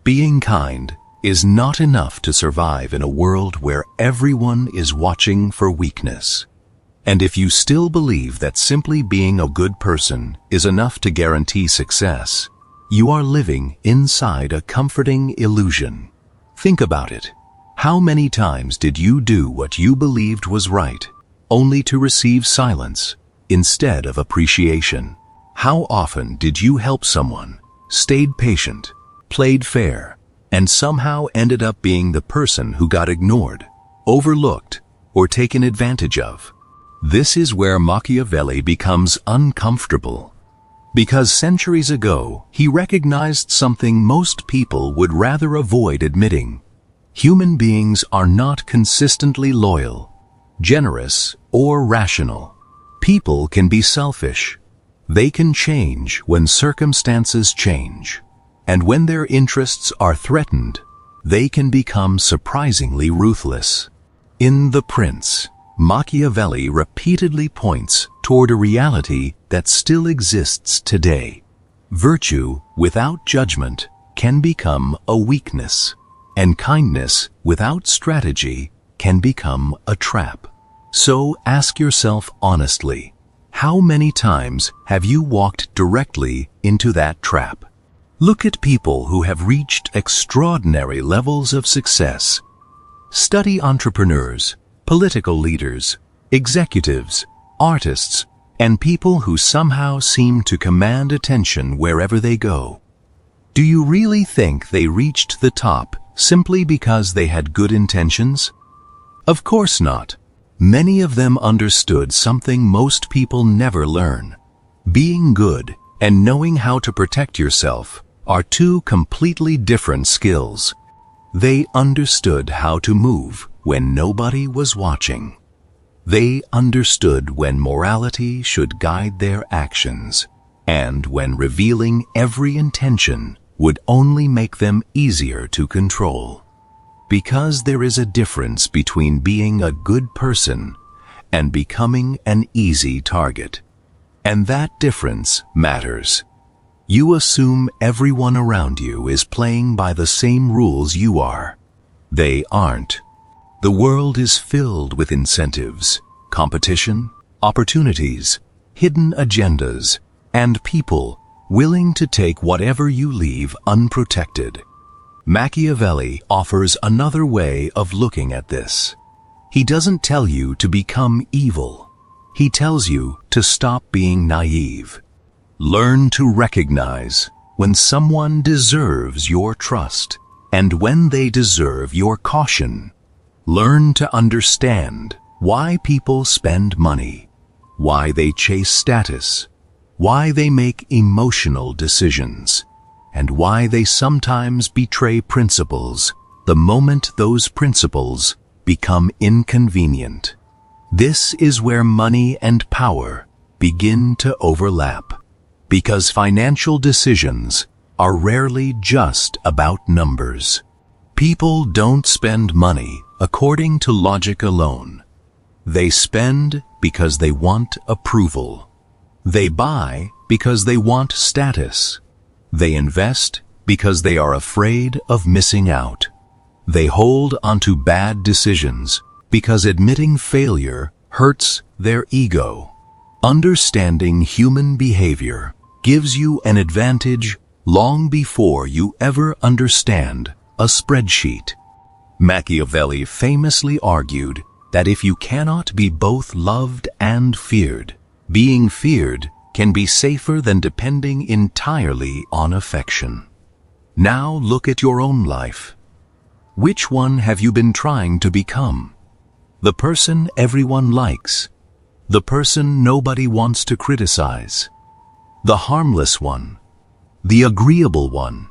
Being kind is not enough to survive in a world where everyone is watching for weakness. And if you still believe that simply being a good person is enough to guarantee success, you are living inside a comforting illusion. Think about it. How many times did you do what you believed was right, only to receive silence instead of appreciation? How often did you help someone, stayed patient, played fair, and somehow ended up being the person who got ignored, overlooked, or taken advantage of? This is where Machiavelli becomes uncomfortable. Because centuries ago, he recognized something most people would rather avoid admitting. Human beings are not consistently loyal, generous, or rational. People can be selfish. They can change when circumstances change. And when their interests are threatened, they can become surprisingly ruthless. In The Prince, Machiavelli repeatedly points toward a reality that still exists today. Virtue without judgment can become a weakness, and kindness without strategy can become a trap. So ask yourself honestly, how many times have you walked directly into that trap? Look at people who have reached extraordinary levels of success. Study entrepreneurs, political leaders, executives, artists, and people who somehow seem to command attention wherever they go. Do you really think they reached the top simply because they had good intentions? Of course not. Many of them understood something most people never learn. Being good and knowing how to protect yourself are two completely different skills. They understood how to move when nobody was watching. They understood when morality should guide their actions, and when revealing every intention would only make them easier to control. Because there is a difference between being a good person and becoming an easy target. And that difference matters. You assume everyone around you is playing by the same rules you are. They aren't. The world is filled with incentives, competition, opportunities, hidden agendas, and people willing to take whatever you leave unprotected. Machiavelli offers another way of looking at this. He doesn't tell you to become evil. He tells you to stop being naive. Learn to recognize when someone deserves your trust and when they deserve your caution. Learn to understand why people spend money, why they chase status, why they make emotional decisions, and why they sometimes betray principles the moment those principles become inconvenient. This is where money and power begin to overlap, because financial decisions are rarely just about numbers. People don't spend money according to logic alone. They spend because they want approval. They buy because they want status. They invest because they are afraid of missing out. They hold onto bad decisions because admitting failure hurts their ego. Understanding human behavior gives you an advantage long before you ever understand a spreadsheet. Machiavelli famously argued that if you cannot be both loved and feared, being feared can be safer than depending entirely on affection. Now look at your own life. Which one have you been trying to become? The person everyone likes? The person nobody wants to criticize? The harmless one? The agreeable one?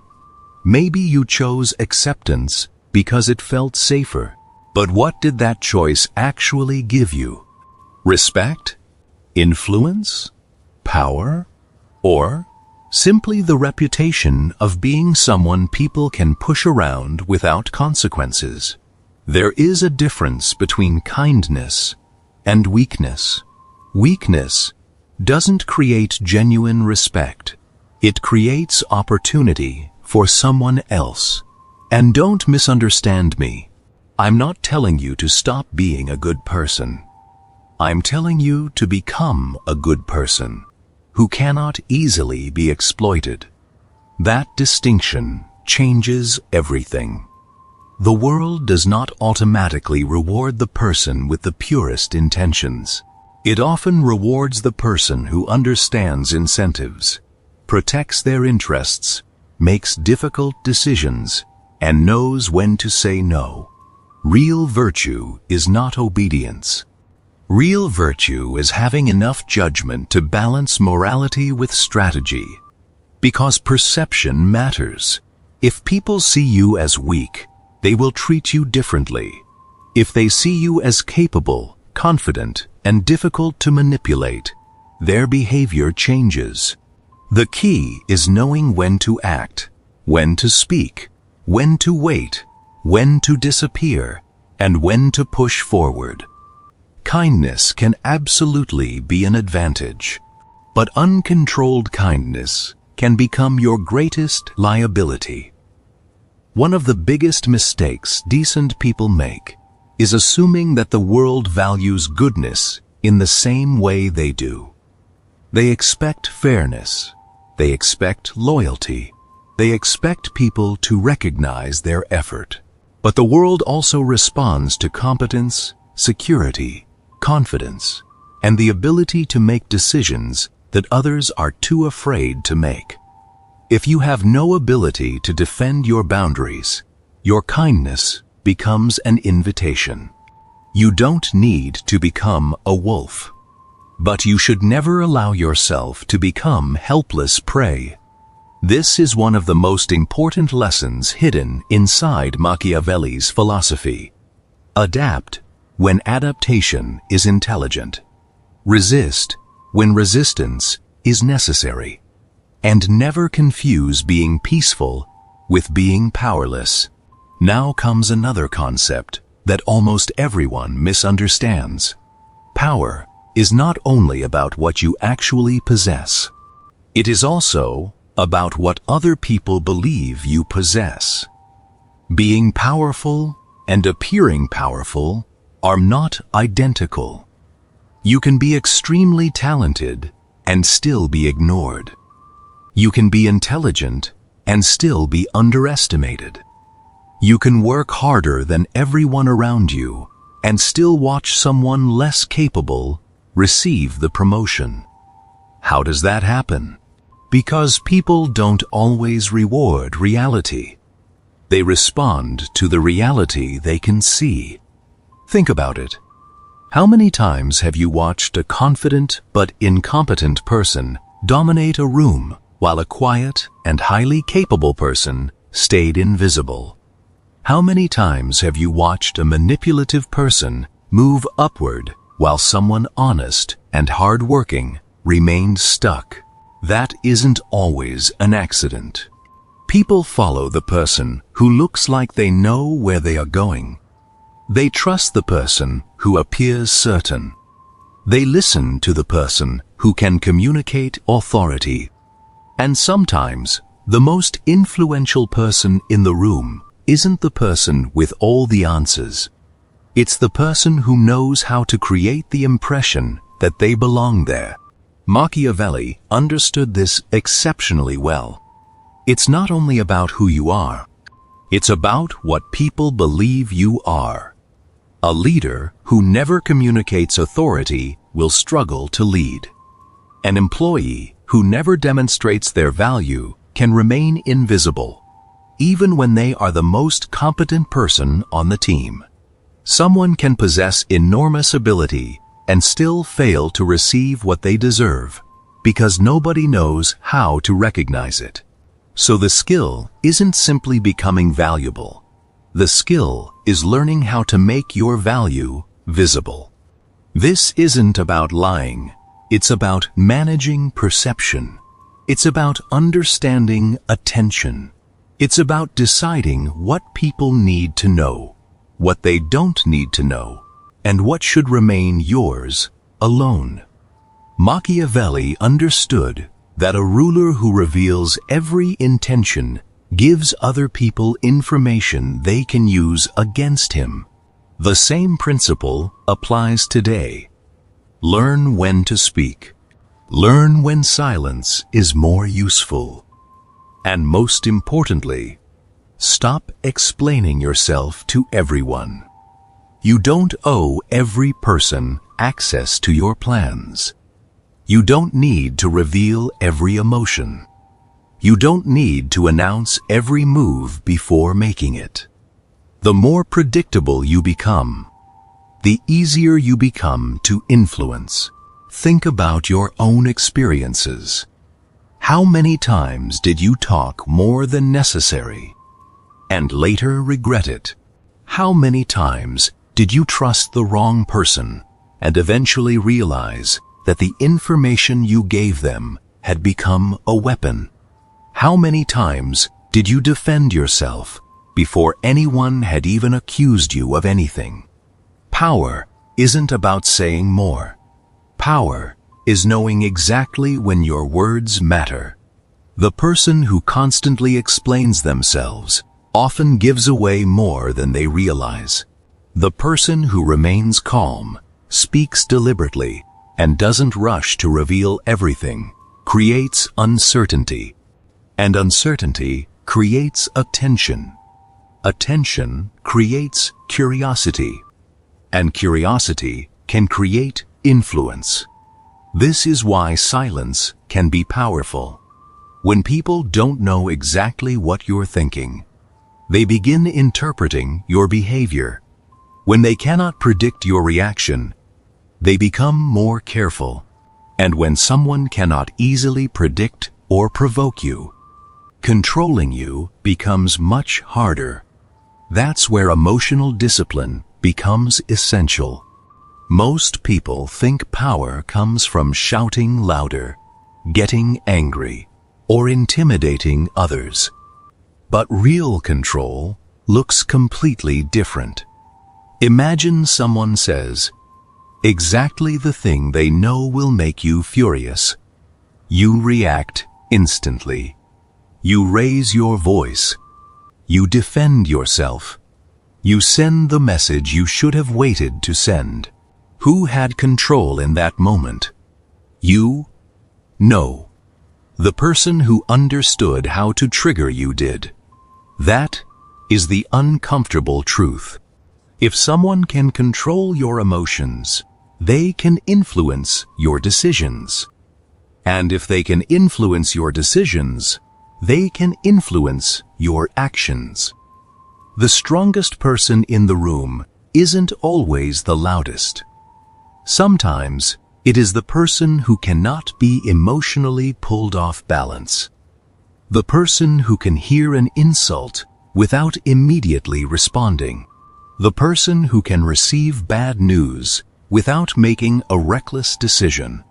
Maybe you chose acceptance because it felt safer, but what did that choice actually give you? Respect? Influence? Power? Or simply the reputation of being someone people can push around without consequences? There is a difference between kindness and weakness. Weakness doesn't create genuine respect. It creates opportunity for someone else. And don't misunderstand me. I'm not telling you to stop being a good person. I'm telling you to become a good person who cannot easily be exploited. That distinction changes everything. The world does not automatically reward the person with the purest intentions. It often rewards the person who understands incentives, protects their interests, makes difficult decisions, and knows when to say no. Real virtue is not obedience. Real virtue is having enough judgment to balance morality with strategy. Because perception matters. If people see you as weak, they will treat you differently. If they see you as capable, confident, and difficult to manipulate, their behavior changes. The key is knowing when to act, when to speak, when to wait, when to disappear, and when to push forward. Kindness can absolutely be an advantage, but uncontrolled kindness can become your greatest liability. One of the biggest mistakes decent people make is assuming that the world values goodness in the same way they do. They expect fairness. They expect loyalty. They expect people to recognize their effort. But the world also responds to competence, security, confidence, and the ability to make decisions that others are too afraid to make. If you have no ability to defend your boundaries, your kindness becomes an invitation. You don't need to become a wolf, but you should never allow yourself to become helpless prey. This is one of the most important lessons hidden inside Machiavelli's philosophy. Adapt when adaptation is intelligent. Resist when resistance is necessary. And never confuse being peaceful with being powerless. Now comes another concept that almost everyone misunderstands. Power is not only about what you actually possess. It is also about what other people believe you possess. Being powerful and appearing powerful are not identical. You can be extremely talented and still be ignored. You can be intelligent and still be underestimated. You can work harder than everyone around you and still watch someone less capable receive the promotion. How does that happen? Because people don't always reward reality. They respond to the reality they can see. Think about it. How many times have you watched a confident but incompetent person dominate a room while a quiet and highly capable person stayed invisible? How many times have you watched a manipulative person move upward while someone honest and hardworking remained stuck? That isn't always an accident. People follow the person who looks like they know where they are going. They trust the person who appears certain. They listen to the person who can communicate authority. And sometimes, the most influential person in the room isn't the person with all the answers. It's the person who knows how to create the impression that they belong there. Machiavelli understood this exceptionally well. It's not only about who you are. It's about what people believe you are. A leader who never communicates authority will struggle to lead. An employee who never demonstrates their value can remain invisible, even when they are the most competent person on the team. Someone can possess enormous ability and still fail to receive what they deserve because nobody knows how to recognize it. So the skill isn't simply becoming valuable. The skill is learning how to make your value visible. This isn't about lying. It's about managing perception. It's about understanding attention. It's about deciding what people need to know, what they don't need to know, and what should remain yours alone. Machiavelli understood that a ruler who reveals every intention gives other people information they can use against him. The same principle applies today. Learn when to speak. Learn when silence is more useful. And most importantly, stop explaining yourself to everyone. You don't owe every person access to your plans. You don't need to reveal every emotion. You don't need to announce every move before making it. The more predictable you become, the easier you become to influence. Think about your own experiences. How many times did you talk more than necessary and later regret it? How many times did you trust the wrong person and eventually realize that the information you gave them had become a weapon? How many times did you defend yourself before anyone had even accused you of anything? Power isn't about saying more. Power is knowing exactly when your words matter. The person who constantly explains themselves often gives away more than they realize. The person who remains calm, speaks deliberately, and doesn't rush to reveal everything creates uncertainty. And uncertainty creates attention. Attention creates curiosity. And curiosity can create influence. This is why silence can be powerful. When people don't know exactly what you're thinking, they begin interpreting your behavior. When they cannot predict your reaction, they become more careful. And when someone cannot easily predict or provoke you, controlling you becomes much harder. That's where emotional discipline becomes essential. Most people think power comes from shouting louder, getting angry, or intimidating others. But real control looks completely different. Imagine someone says exactly the thing they know will make you furious. You react instantly. You raise your voice. You defend yourself. You send the message you should have waited to send. Who had control in that moment? You? No. The person who understood how to trigger you did. That is the uncomfortable truth. If someone can control your emotions, they can influence your decisions. And if they can influence your decisions, they can influence your actions. The strongest person in the room isn't always the loudest. Sometimes it is the person who cannot be emotionally pulled off balance. The person who can hear an insult without immediately responding. The person who can receive bad news without making a reckless decision.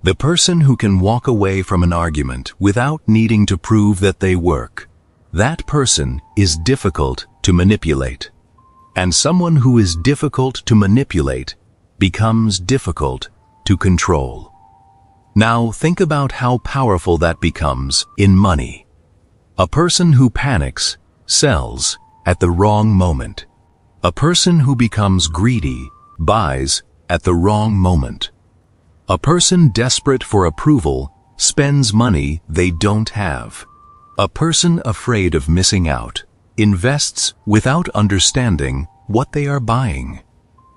The person who can walk away from an argument without needing to prove that they work. That person is difficult to manipulate. And someone who is difficult to manipulate becomes difficult to control. Now think about how powerful that becomes in money. A person who panics sells at the wrong moment. A person who becomes greedy buys at the wrong moment. A person desperate for approval spends money they don't have. A person afraid of missing out invests without understanding what they are buying.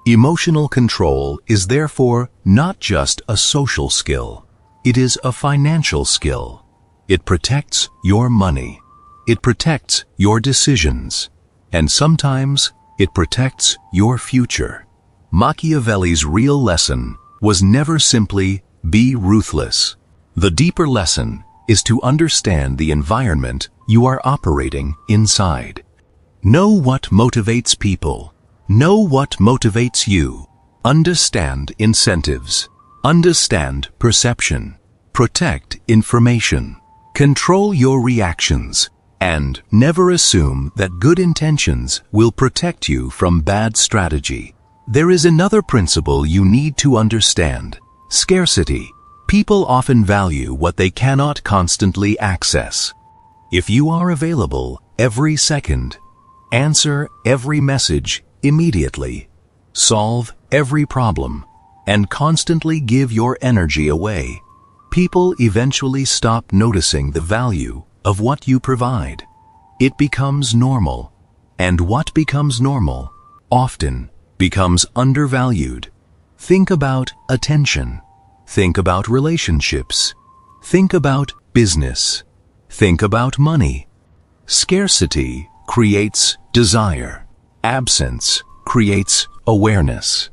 Emotional control is therefore not just a social skill. It is a financial skill. It protects your money. It protects your decisions. And sometimes it protects your future. Machiavelli's real lesson was never simply be ruthless. The deeper lesson is to understand the environment you are operating inside. Know what motivates people. Know what motivates you. Understand incentives. Understand perception. Protect information. Control your reactions. And never assume that good intentions will protect you from bad strategy. There is another principle you need to understand. Scarcity. People often value what they cannot constantly access. If you are available every second, answer every message immediately, solve every problem, and constantly give your energy away, people eventually stop noticing the value of what you provide. It becomes normal, and what becomes normal often becomes undervalued. Think about attention. Think about relationships. Think about business. Think about money. Scarcity creates desire. Absence creates awareness.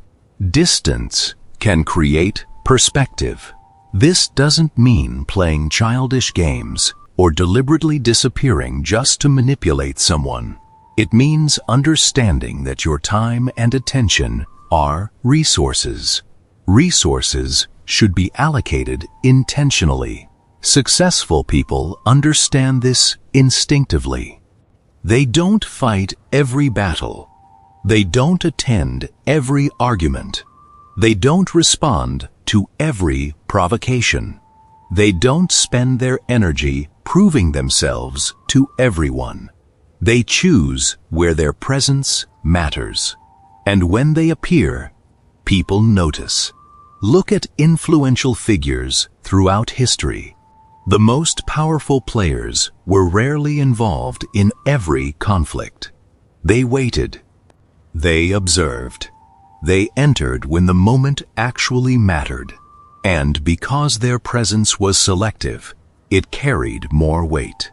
Distance can create perspective. This doesn't mean playing childish games or deliberately disappearing just to manipulate someone. It means understanding that your time and attention are resources. Resources should be allocated intentionally. Successful people understand this instinctively. They don't fight every battle. They don't attend every argument. They don't respond to every provocation. They don't spend their energy proving themselves to everyone. They choose where their presence matters. And when they appear, people notice. Look at influential figures throughout history. The most powerful players were rarely involved in every conflict. They waited. They observed. They entered when the moment actually mattered. And because their presence was selective, it carried more weight.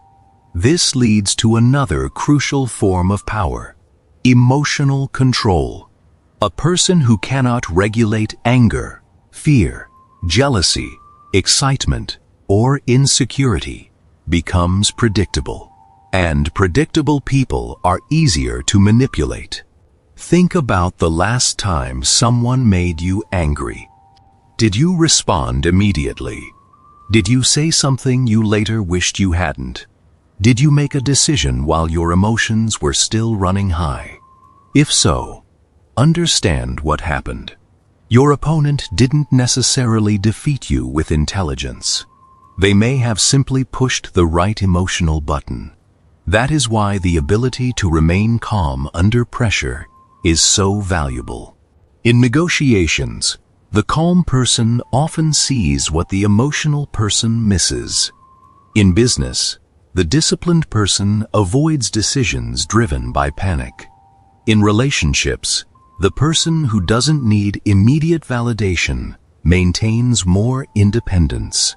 This leads to another crucial form of power: emotional control. A person who cannot regulate anger, fear, jealousy, excitement, or insecurity becomes predictable. And predictable people are easier to manipulate. Think about the last time someone made you angry. Did you respond immediately? Did you say something you later wished you hadn't? Did you make a decision while your emotions were still running high? If so, understand what happened. Your opponent didn't necessarily defeat you with intelligence. They may have simply pushed the right emotional button. That is why the ability to remain calm under pressure is so valuable. In negotiations, the calm person often sees what the emotional person misses. In business, the disciplined person avoids decisions driven by panic. In relationships, the person who doesn't need immediate validation maintains more independence.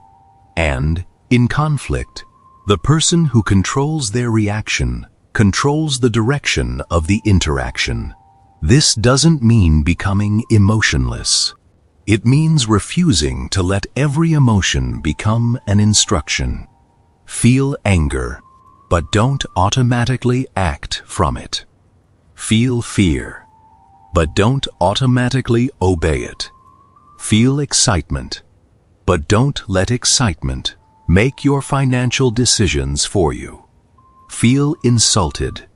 And, in conflict, the person who controls their reaction controls the direction of the interaction. This doesn't mean becoming emotionless. It means refusing to let every emotion become an instruction. Feel anger, but don't automatically act from it. Feel fear, but don't automatically obey it. Feel excitement, but don't let excitement make your financial decisions for you. Feel insulted,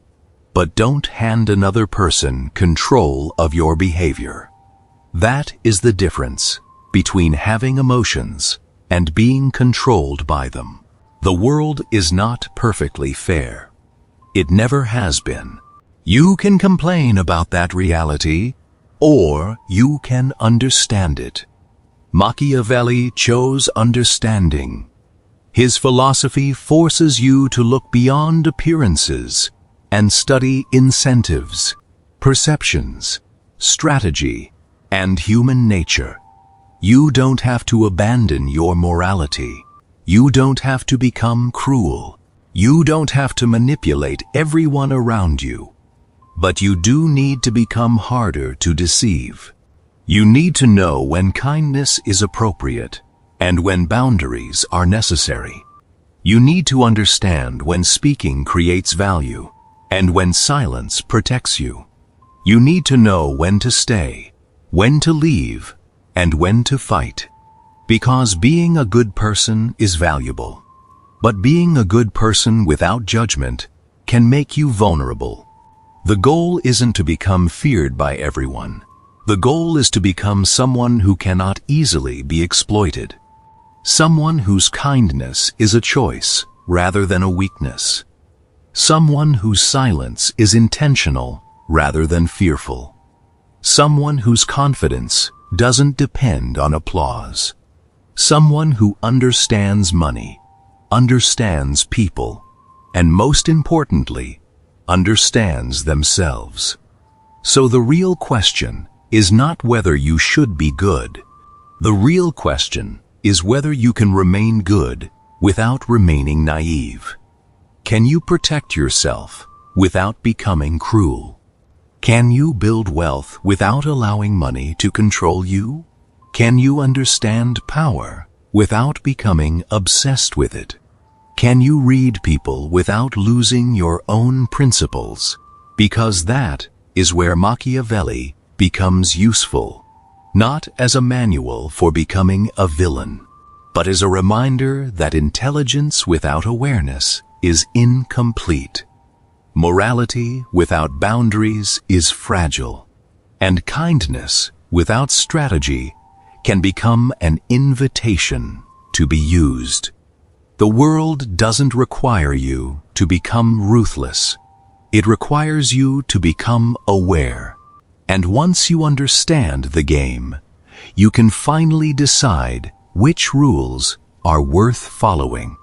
but don't hand another person control of your behavior. That is the difference between having emotions and being controlled by them. The world is not perfectly fair. It never has been. You can complain about that reality, or you can understand it. Machiavelli chose understanding. His philosophy forces you to look beyond appearances and study incentives, perceptions, strategy, and human nature. You don't have to abandon your morality. You don't have to become cruel. You don't have to manipulate everyone around you. But you do need to become harder to deceive. You need to know when kindness is appropriate and when boundaries are necessary. You need to understand when speaking creates value and when silence protects you. You need to know when to stay, when to leave, and when to fight. Because being a good person is valuable. But being a good person without judgment can make you vulnerable. The goal isn't to become feared by everyone. The goal is to become someone who cannot easily be exploited. Someone whose kindness is a choice, rather than a weakness. Someone whose silence is intentional rather than fearful. Someone whose confidence doesn't depend on applause. Someone who understands money, understands people, and most importantly, understands themselves. So the real question is not whether you should be good. The real question is whether you can remain good without remaining naive. Can you protect yourself without becoming cruel? Can you build wealth without allowing money to control you? Can you understand power without becoming obsessed with it? Can you read people without losing your own principles? Because that is where Machiavelli becomes useful, not as a manual for becoming a villain, but as a reminder that intelligence without awareness is incomplete. Morality without boundaries is fragile, and kindness without strategy can become an invitation to be used. The world doesn't require you to become ruthless. It requires you to become aware. And once you understand the game, you can finally decide which rules are worth following.